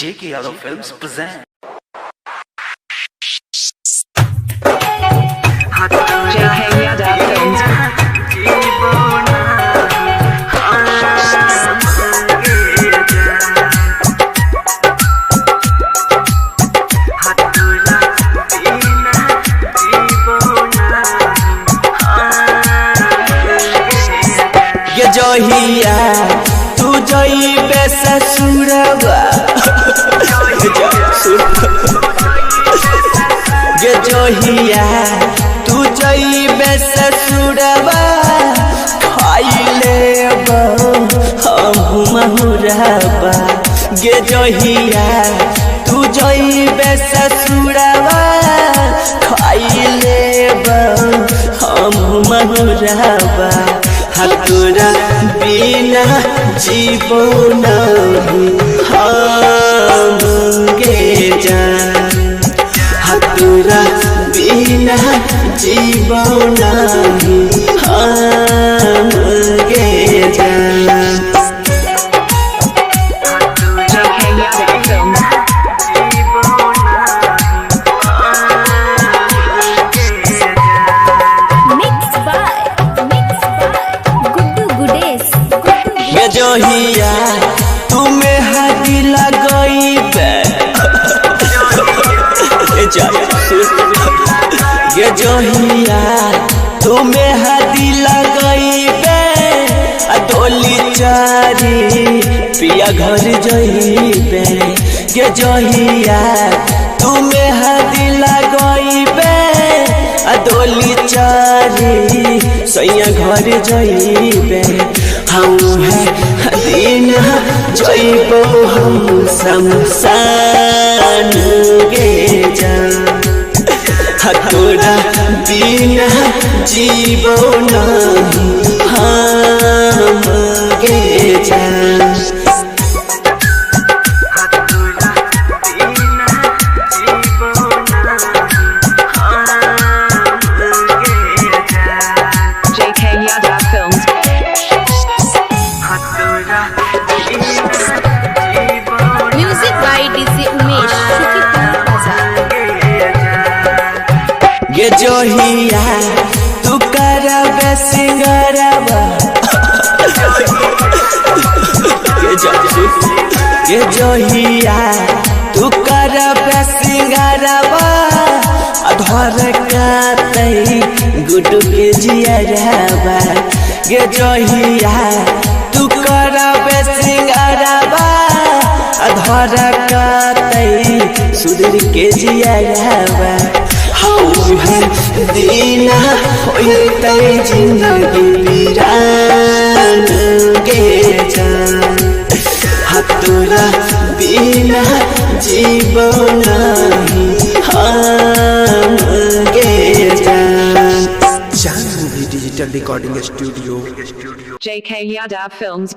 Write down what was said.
JK Yadav Films present JK Yadav Films. ये जहिया तू जइबे ससुरवा ये जहिया तू जइबे ससुरवा खाइले हम महुरवा ये जहिया तू जइबे ससुरवा खाइले हम महुरवा हतुरा बिना जीवो नहीं हम गे जान हतुरा बिना जीवो नहीं हम गे जान JK Yadav Films. ये जहिया तुम्हें हाथी लगइबे ये जहिया तुम्हें हाथी लगइबे डोली चारी पिया घर जइबे ये जहिया तुम्हें हाथी लगइबे डोली चारी सैया घर जइबे हम है दिन जइबो हम शमशान गे जान हतोरा बिना जीवो नहीं हम गे जान JK Yadav Films. Music by DJ Umesh, Shukipur Bazaar. ये जहिया तू करबे सिंगरवा ये जहिया तू करबे सिंगरवा अधर कातई गुडू के जियरवा ये जहिया तू करबे सिंगरवा अधर कातई सुधर के जियरवा दीना होते जिंदगी वीरान गे जान हतुरा बिना जीवो नहीं हम गे जान जान movie digital recording studio JK Yadav Films.